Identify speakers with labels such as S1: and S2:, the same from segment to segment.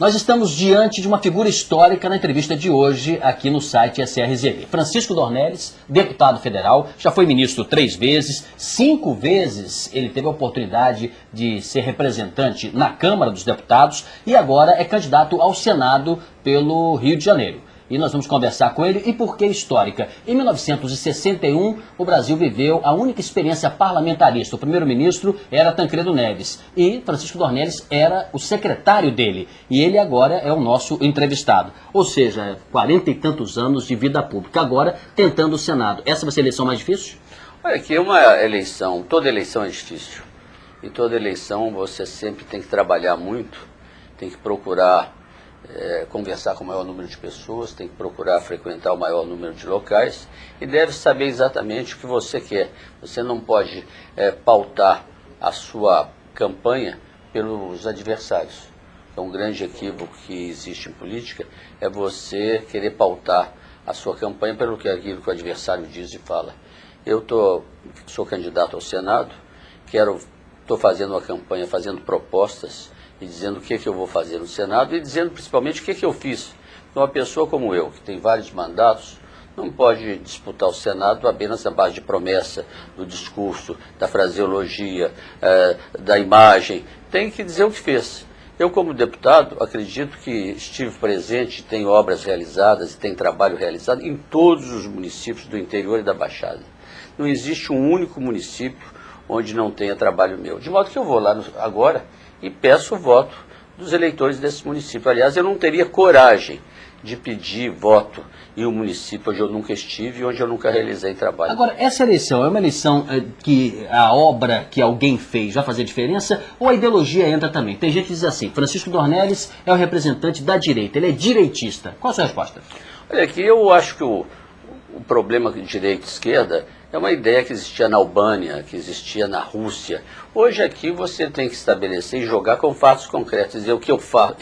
S1: Nós estamos diante de uma figura histórica na entrevista de hoje aqui no site SRZB. Francisco Dornelles, deputado federal, já foi ministro 3 vezes, 5 vezes ele teve a oportunidade de ser representante na Câmara dos Deputados e agora é candidato ao Senado pelo Rio de Janeiro. E nós vamos conversar com ele. E por que histórica? Em 1961, o Brasil viveu a única experiência parlamentarista. O primeiro-ministro era Tancredo Neves e Francisco Dornelles era o secretário dele. E ele agora é o nosso entrevistado. Ou seja, 40 e tantos anos de vida pública. Agora, tentando o Senado. Essa vai ser a eleição mais difícil?
S2: Olha, aqui é uma eleição, toda eleição é difícil. Em toda eleição você sempre tem que trabalhar muito, tem que procurar conversar com o maior número de pessoas, tem que procurar frequentar o maior número de locais e deve saber exatamente o que você quer. Você não pode pautar a sua campanha pelos adversários. É um grande equívoco que existe em política, é você querer pautar a sua campanha pelo que aquilo que o adversário diz e fala. Eu sou candidato ao Senado, estou fazendo uma campanha, fazendo propostas, e dizendo o que eu vou fazer no Senado e dizendo principalmente o que eu fiz. Uma pessoa como eu, que tem vários mandatos, não pode disputar o Senado apenas na base de promessa, do discurso, da fraseologia, da imagem. Tem que dizer o que fez. Eu, como deputado, acredito que estive presente, tenho obras realizadas e tenho trabalho realizado em todos os municípios do interior e da Baixada. Não existe um único município onde não tenha trabalho meu. De modo que eu vou lá agora e peço o voto dos eleitores desse município. Aliás, eu não teria coragem de pedir voto em um município onde eu nunca estive e onde eu nunca realizei trabalho.
S1: Agora, essa eleição é uma eleição que a obra que alguém fez vai fazer diferença ou a ideologia entra também? Tem gente que diz assim, Francisco Dornelles é o representante da direita, ele é direitista. Qual a sua resposta?
S2: Olha, aqui eu acho que o problema de direita e esquerda é uma ideia que existia na Albânia, que existia na Rússia. Hoje aqui você tem que estabelecer e jogar com fatos concretos, dizer o que eu faço,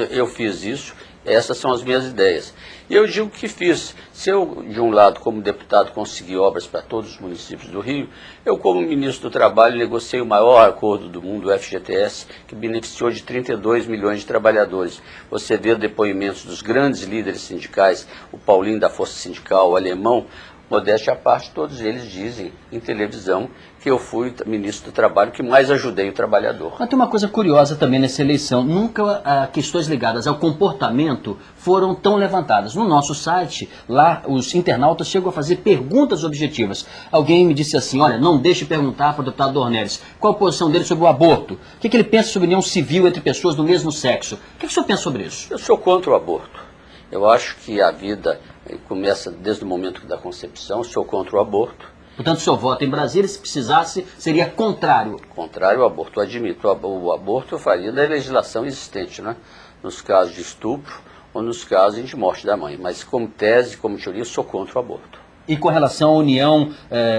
S2: eu fiz isso, essas são as minhas ideias. E eu digo que fiz. Se eu, de um lado, como deputado, consegui obras para todos os municípios do Rio, eu, como ministro do Trabalho, negociei o maior acordo do mundo, o FGTS, que beneficiou de 32 milhões de trabalhadores. Você vê depoimentos dos grandes líderes sindicais, o Paulinho da Força Sindical, o Alemão, modéstia à parte, todos eles dizem em televisão que eu fui ministro do Trabalho que mais ajudei o trabalhador.
S1: Mas tem uma coisa curiosa também nessa eleição, nunca questões ligadas ao comportamento foram tão levantadas. No nosso site, lá os internautas chegam a fazer perguntas objetivas. Alguém me disse assim, olha, não deixe perguntar para o deputado Dornelles qual a posição dele sobre o aborto, o que ele pensa sobre união civil entre pessoas do mesmo sexo. O que o senhor pensa sobre isso?
S2: Eu sou contra o aborto. Eu acho que a vida começa desde o momento da concepção, sou contra o aborto.
S1: Portanto, o senhor vota em Brasília, se precisasse, seria contrário.
S2: Contrário ao aborto, eu admito. O aborto eu faria da legislação existente, né? Nos casos de estupro ou nos casos de morte da mãe. Mas como tese, como teoria, sou contra o aborto.
S1: E com relação à união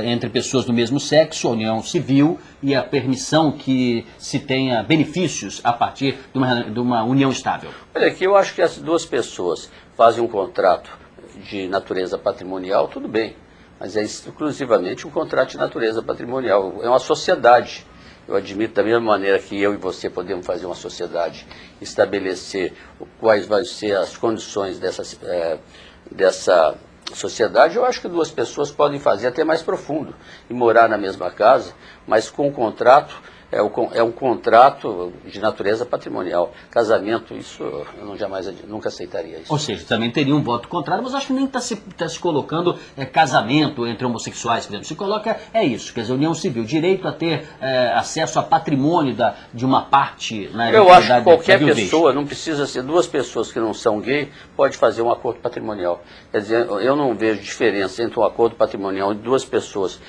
S1: entre pessoas do mesmo sexo, a união civil e a permissão que se tenha benefícios a partir de uma união estável?
S2: Olha, aqui eu acho que as duas pessoas fazem um contrato de natureza patrimonial, tudo bem, mas é exclusivamente um contrato de natureza patrimonial, é uma sociedade. Eu admito da mesma maneira que eu e você podemos fazer uma sociedade, estabelecer quais vão ser as condições dessa sociedade, eu acho que duas pessoas podem fazer até mais profundo e morar na mesma casa, mas com um contrato, é um contrato de natureza patrimonial. Casamento, isso eu nunca aceitaria isso.
S1: Ou seja, também teria um voto contrário, mas acho que nem está se colocando casamento entre homossexuais, por exemplo. Se coloca, isso, quer dizer, união civil, direito a ter acesso a patrimônio de uma parte na
S2: Eu acho que qualquer pessoa, não precisa ser duas pessoas que não são gay, pode fazer um acordo patrimonial. Quer dizer, eu não vejo diferença entre um acordo patrimonial de duas pessoas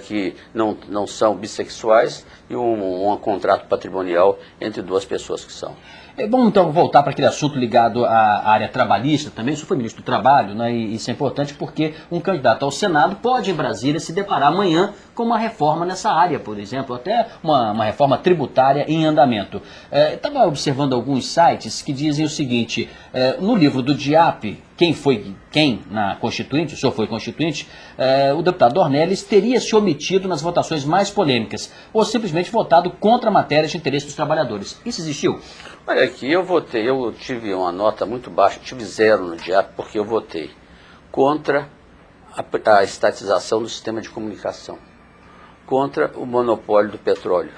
S2: que não são bissexuais e um contrato patrimonial entre duas pessoas que são.
S1: Vamos então voltar para aquele assunto ligado à área trabalhista também. O senhor foi ministro do Trabalho, né? E isso é importante porque um candidato ao Senado pode, em Brasília, se deparar amanhã com uma reforma nessa área, por exemplo, até uma reforma tributária em andamento. Estava observando alguns sites que dizem o seguinte, no livro do DIAP, quem na Constituinte, o senhor foi Constituinte, o deputado Dornelles teria se omitido nas votações mais polêmicas, ou simplesmente votado contra matérias de interesse dos trabalhadores. Isso existiu?
S2: Olha aqui, eu tive uma nota muito baixa, tive 0 no DIAP, porque eu votei contra a estatização do sistema de comunicação, contra o monopólio do petróleo,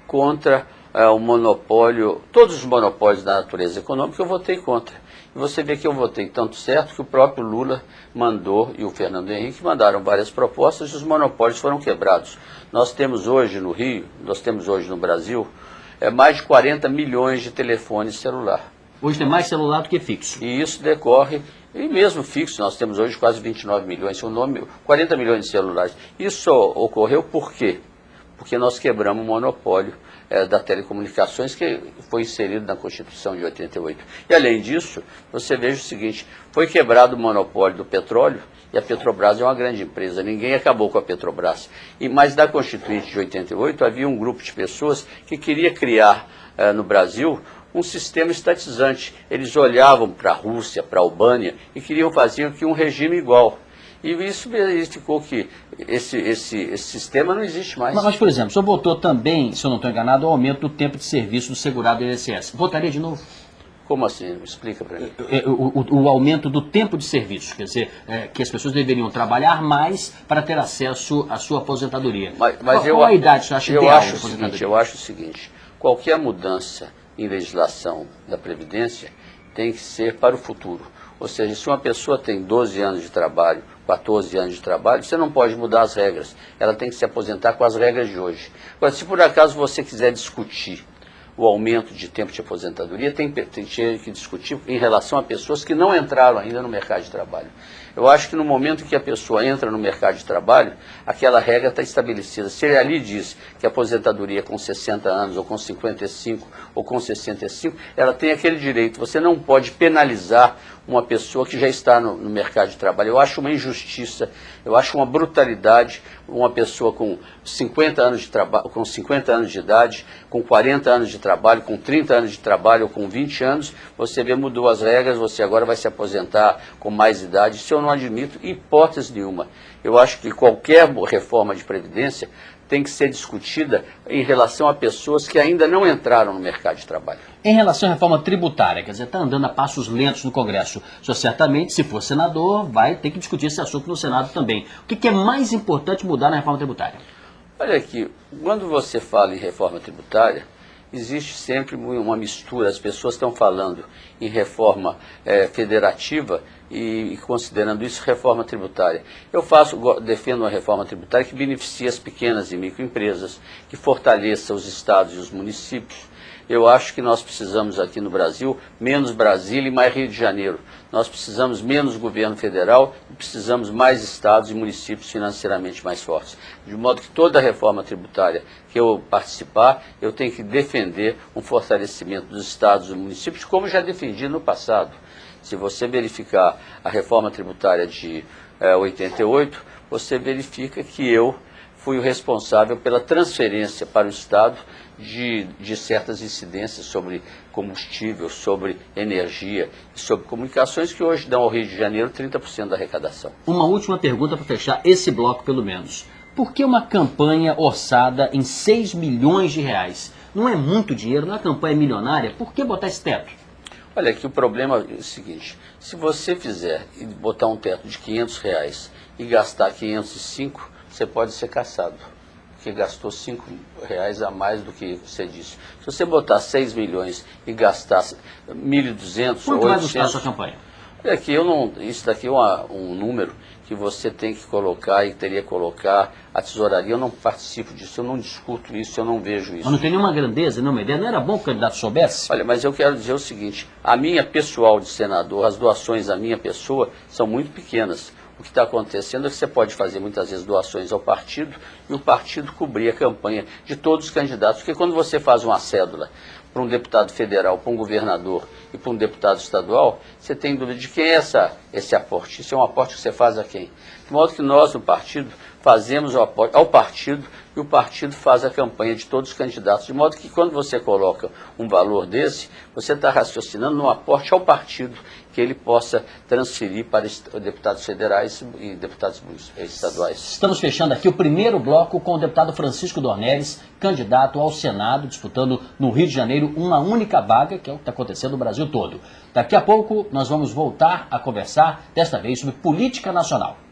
S2: contra o monopólio, todos os monopólios da natureza econômica eu votei contra. E você vê que eu votei tanto certo que o próprio Lula mandou, e o Fernando Henrique mandaram várias propostas e os monopólios foram quebrados. Nós temos hoje no Rio, nós temos hoje no Brasil, mais de 40 milhões de telefones celular.
S1: Hoje tem mais celular do que fixo.
S2: E isso decorre, e mesmo fixo, nós temos hoje quase 29 milhões, 40 milhões de celulares. Isso ocorreu por quê? Porque nós quebramos o monopólio da telecomunicações que foi inserido na Constituição de 88. E além disso, você veja o seguinte, foi quebrado o monopólio do petróleo, e a Petrobras é uma grande empresa, ninguém acabou com a Petrobras. Mas na Constituinte de 88 havia um grupo de pessoas que queria criar no Brasil um sistema estatizante. Eles olhavam para a Rússia, para a Albânia e queriam fazer aqui um regime igual. E isso verificou que esse sistema não existe mais.
S1: Mas, por exemplo, o senhor votou também, se eu não estou enganado, o aumento do tempo de serviço do segurado do INSS. Votaria de novo?
S2: Como assim? Explica para mim.
S1: O aumento do tempo de serviço, quer dizer, que as pessoas deveriam trabalhar mais para ter acesso à sua aposentadoria. Qual a idade você acha ideal?
S2: Eu acho o seguinte, qualquer mudança em legislação da Previdência tem que ser para o futuro. Ou seja, se uma pessoa tem 12 anos de trabalho, 14 anos de trabalho, você não pode mudar as regras. Ela tem que se aposentar com as regras de hoje. Agora, se por acaso você quiser discutir o aumento de tempo de aposentadoria, tem que discutir em relação a pessoas que não entraram ainda no mercado de trabalho. Eu acho que no momento que a pessoa entra no mercado de trabalho, aquela regra está estabelecida. Se ele ali diz que a aposentadoria é com 60 anos, ou com 55, ou com 65, ela tem aquele direito. Você não pode penalizar uma pessoa que já está no mercado de trabalho. Eu acho uma injustiça, eu acho uma brutalidade uma pessoa com 50 anos de trabalho, com 50 anos de idade, com 40 anos de trabalho, com 30 anos de trabalho ou com 20 anos, você vê, mudou as regras, você agora vai se aposentar com mais idade. Isso eu não admito em hipótese nenhuma. Eu acho que qualquer reforma de previdência tem que ser discutida em relação a pessoas que ainda não entraram no mercado de trabalho.
S1: Em relação à reforma tributária, quer dizer, está andando a passos lentos no Congresso. O senhor certamente, se for senador, vai ter que discutir esse assunto no Senado também. O que é mais importante mudar na reforma tributária?
S2: Olha aqui, quando você fala em reforma tributária, existe sempre uma mistura. As pessoas estão falando em reforma federativa e considerando isso reforma tributária. Eu defendo uma reforma tributária que beneficie as pequenas e microempresas, que fortaleça os estados e os municípios. Eu acho que nós precisamos aqui no Brasil menos Brasília e mais Rio de Janeiro. Nós precisamos menos governo federal e precisamos mais estados e municípios financeiramente mais fortes. De modo que toda a reforma tributária que eu participar, eu tenho que defender um fortalecimento dos estados e municípios, como já defendi no passado. Se você verificar a reforma tributária de 88, você verifica que eu fui o responsável pela transferência para o Estado de certas incidências sobre combustível, sobre energia e sobre comunicações que hoje dão ao Rio de Janeiro 30% da arrecadação.
S1: Uma última pergunta para fechar esse bloco pelo menos. Por que uma campanha orçada em 6 milhões de reais? Não é muito dinheiro, não é campanha milionária? Por que botar esse teto?
S2: Olha, aqui o problema é o seguinte, se você fizer e botar um teto de R$500 e gastar 505, você pode ser cassado, porque gastou R$5 a mais do que você disse. Se você botar 6 milhões e gastar 1.200 ou 800...
S1: Quanto vai custar a sua campanha?
S2: Olha aqui, isso daqui é um número que você tem que colocar e teria que colocar a tesouraria. Eu não participo disso, eu não discuto isso, eu não vejo isso.
S1: Mas não tem nenhuma grandeza, nenhuma ideia? Não era bom que o candidato soubesse?
S2: Olha, mas eu quero dizer o seguinte, a minha pessoal de senador, as doações à minha pessoa são muito pequenas. O que está acontecendo é que você pode fazer muitas vezes doações ao partido e o partido cobrir a campanha de todos os candidatos. Porque quando você faz uma cédula para um deputado federal, para um governador e para um deputado estadual, você tem dúvida de quem é esse aporte. Isso é um aporte que você faz a quem? De modo que nós, no partido, fazemos o apoio ao partido e o partido faz a campanha de todos os candidatos. De modo que quando você coloca um valor desse, você está raciocinando no aporte ao partido que ele possa transferir para deputados federais e deputados estaduais.
S1: Estamos fechando aqui o primeiro bloco com o deputado Francisco Dornelles, candidato ao Senado, disputando no Rio de Janeiro uma única vaga, que é o que está acontecendo no Brasil todo. Daqui a pouco nós vamos voltar a conversar, desta vez sobre política nacional.